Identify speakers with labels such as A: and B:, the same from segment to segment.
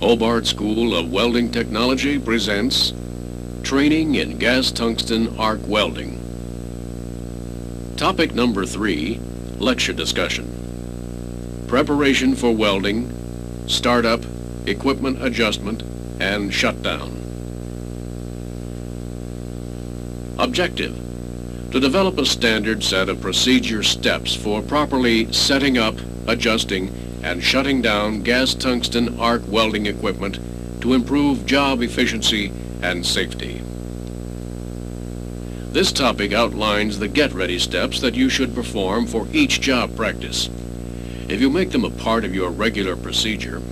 A: Hobart School of Welding Technology presents Training in Gas Tungsten Arc Welding. Topic number 3, lecture discussion. Preparation for welding, startup, equipment adjustment, and shutdown. Objective: to develop a standard set of procedure steps for properly setting up, adjusting, and shutting down gas tungsten arc welding equipment to improve job efficiency and safety. This topic outlines the get-ready steps that you should perform for each job practice. If you make them a part of your regular procedure,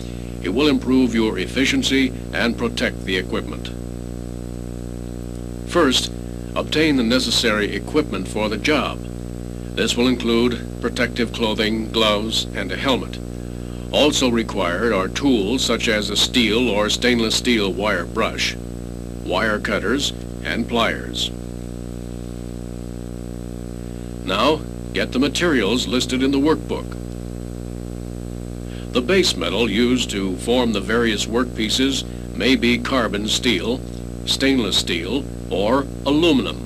A: it will improve your efficiency and protect the equipment. First, obtain the necessary equipment for the job. This will include protective clothing, gloves, and a helmet. Also required are tools such as a steel or stainless steel wire brush, wire cutters, and pliers. Now, get the materials listed in the workbook. The base metal used to form the various workpieces may be carbon steel, stainless steel, or aluminum.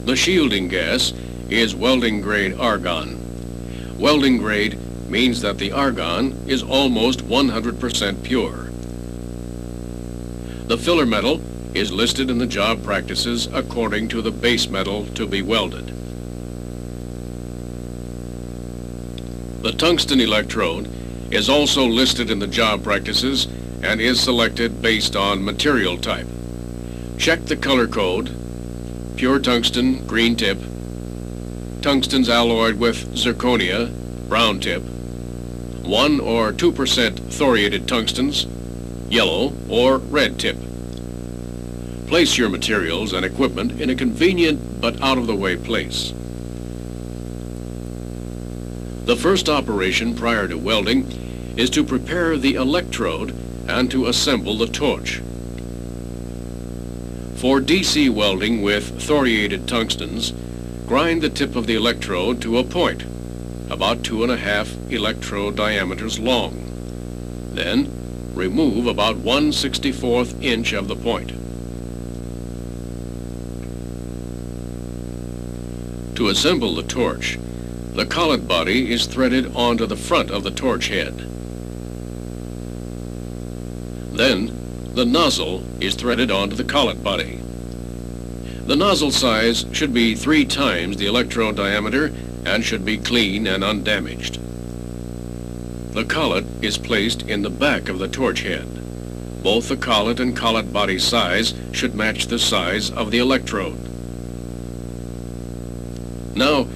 A: The shielding gas is welding grade argon. Welding grade means that the argon is almost 100% pure. The filler metal is listed in the job practices according to the base metal to be welded. The tungsten electrode is also listed in the job practices and is selected based on material type. Check the color code: pure tungsten, green tip; tungstens alloyed with zirconia, brown tip; 1 or 2% thoriated tungstens, yellow or red tip. Place your materials and equipment in a convenient but out-of-the-way place. The first operation prior to welding is to prepare the electrode and to assemble the torch. For DC welding with thoriated tungstens, grind the tip of the electrode to a point, about 2.5 electrode diameters long. Then, remove about 1/64 inch of the point. To assemble the torch, the collet body is threaded onto the front of the torch head. Then, the nozzle is threaded onto the collet body. The nozzle size should be 3 times the electrode diameter and should be clean and undamaged. The collet is placed in the back of the torch head. Both the collet and collet body size should match the size of the electrode. Now,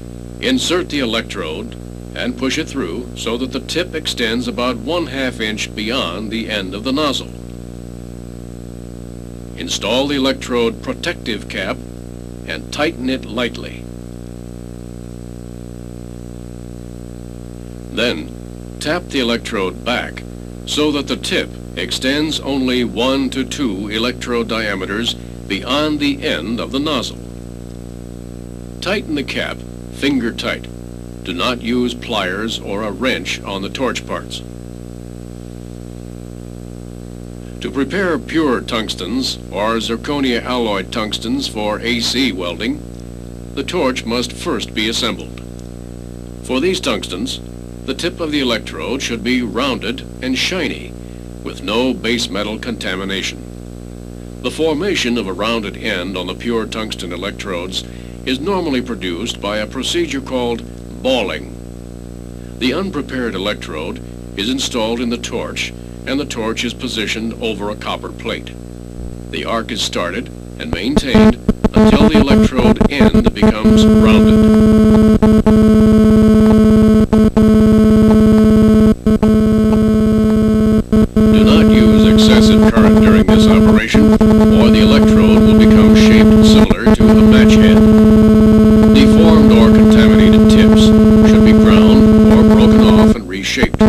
A: insert the electrode and push it through so that the tip extends about 1/2 inch beyond the end of the nozzle. Install the electrode protective cap and tighten it lightly. Then, tap the electrode back so that the tip extends only 1 to 2 electrode diameters beyond the end of the nozzle. Tighten the cap finger tight. Do not use pliers or a wrench on the torch parts. To prepare pure tungstens or zirconia alloyed tungstens for AC welding, the torch must first be assembled. For these tungstens, the tip of the electrode should be rounded and shiny, with no base metal contamination. The formation of a rounded end on the pure tungsten electrodes is normally produced by a procedure called balling. The unprepared electrode is installed in the torch, and the torch is positioned over a copper plate. The arc is started and maintained until the electrode end becomes rounded. Do not use excessive current during this operation, or the electrode will become shaped similar to a match head. Deformed or contaminated tips should be ground or broken off and reshaped.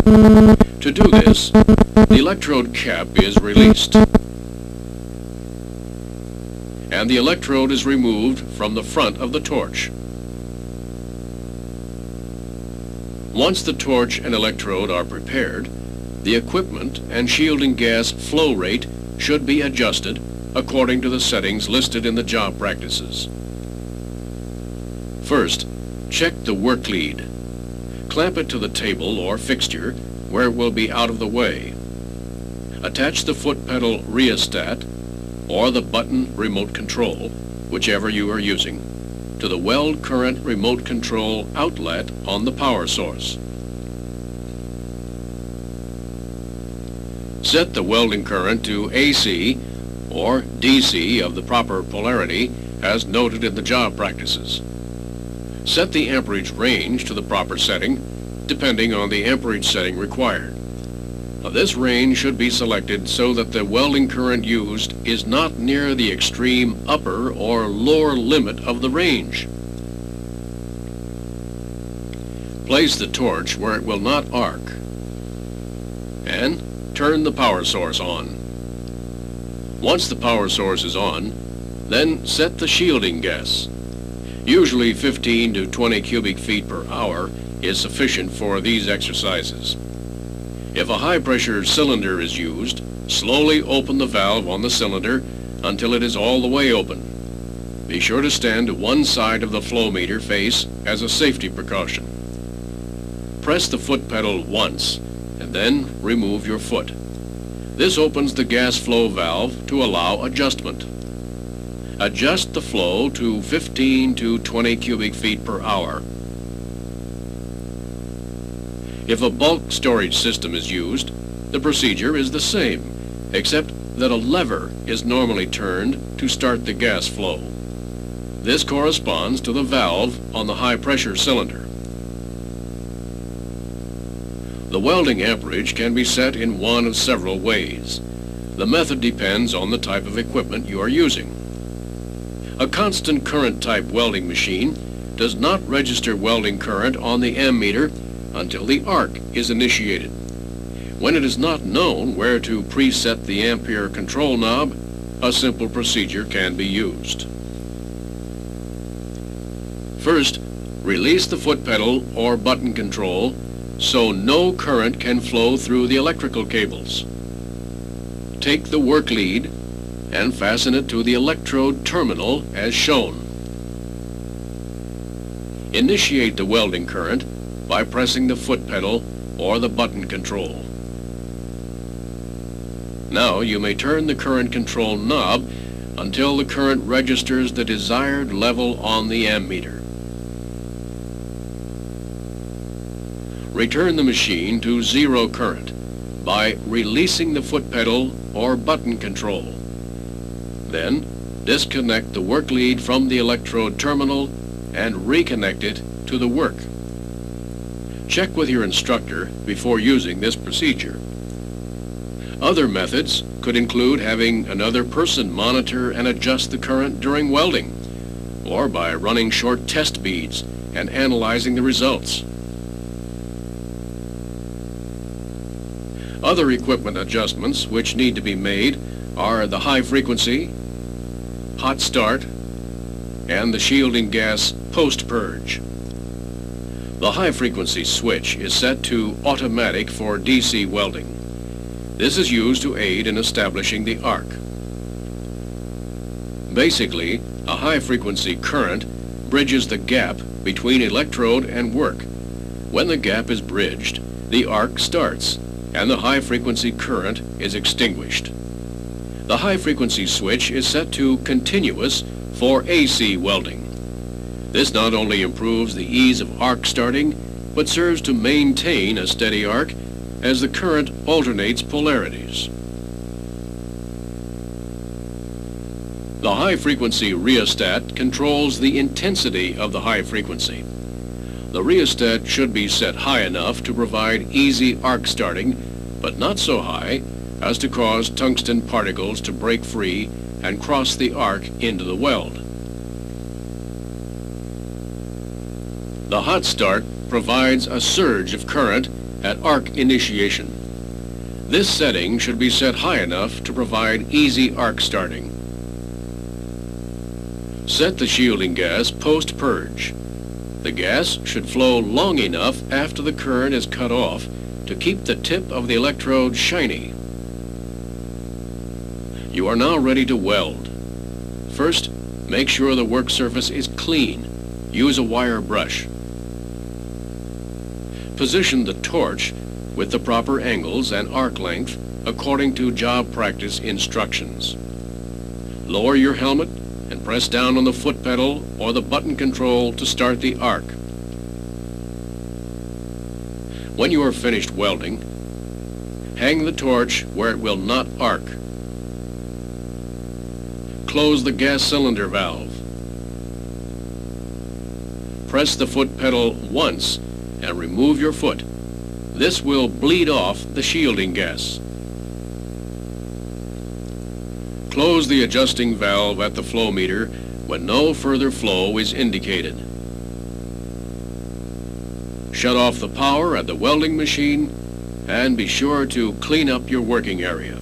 A: To do this, the electrode cap is released, and the electrode is removed from the front of the torch. Once the torch and electrode are prepared, the equipment and shielding gas flow rate should be adjusted according to the settings listed in the job practices. First, check the work lead. Clamp it to the table or fixture where it will be out of the way. Attach the foot pedal rheostat or the button remote control, whichever you are using, to the weld current remote control outlet on the power source. Set the welding current to AC or DC of the proper polarity as noted in the job practices. Set the amperage range to the proper setting, depending on the amperage setting required. Now, this range should be selected so that the welding current used is not near the extreme upper or lower limit of the range. Place the torch where it will not arc, and turn the power source on. Once the power source is on, then set the shielding gas. Usually 15 to 20 cubic feet per hour is sufficient for these exercises. If a high-pressure cylinder is used, slowly open the valve on the cylinder until it is all the way open. Be sure to stand to one side of the flow meter face as a safety precaution. Press the foot pedal once and then remove your foot. This opens the gas flow valve to allow adjustment. Adjust the flow to 15 to 20 cubic feet per hour. If a bulk storage system is used, the procedure is the same, except that a lever is normally turned to start the gas flow. This corresponds to the valve on the high-pressure cylinder. The welding amperage can be set in one of several ways. The method depends on the type of equipment you are using. A constant current type welding machine does not register welding current on the ammeter until the arc is initiated. When it is not known where to preset the ampere control knob, a simple procedure can be used. First, release the foot pedal or button control so no current can flow through the electrical cables. Take the work lead and fasten it to the electrode terminal as shown. Initiate the welding current by pressing the foot pedal or the button control. Now you may turn the current control knob until the current registers the desired level on the ammeter. Return the machine to zero current by releasing the foot pedal or button control. Then disconnect the work lead from the electrode terminal and reconnect it to the work. Check with your instructor before using this procedure. Other methods could include having another person monitor and adjust the current during welding, or by running short test beads and analyzing the results. Other equipment adjustments which need to be made are the high frequency, hot start, and the shielding gas post-purge. The high-frequency switch is set to automatic for DC welding. This is used to aid in establishing the arc. Basically, a high-frequency current bridges the gap between electrode and work. When the gap is bridged, the arc starts, and the high-frequency current is extinguished. The high-frequency switch is set to continuous for AC welding. This not only improves the ease of arc starting, but serves to maintain a steady arc as the current alternates polarities. The high-frequency rheostat controls the intensity of the high frequency. The rheostat should be set high enough to provide easy arc starting, but not so high as to cause tungsten particles to break free and cross the arc into the weld. The hot start provides a surge of current at arc initiation. This setting should be set high enough to provide easy arc starting. Set the shielding gas post-purge. The gas should flow long enough after the current is cut off to keep the tip of the electrode shiny. You are now ready to weld. First, make sure the work surface is clean. Use a wire brush. Position the torch with the proper angles and arc length according to job practice instructions. Lower your helmet and press down on the foot pedal or the button control to start the arc. When you are finished welding, hang the torch where it will not arc. Close the gas cylinder valve. Press the foot pedal once and remove your foot. This will bleed off the shielding gas. Close the adjusting valve at the flow meter when no further flow is indicated. Shut off the power at the welding machine and be sure to clean up your working area.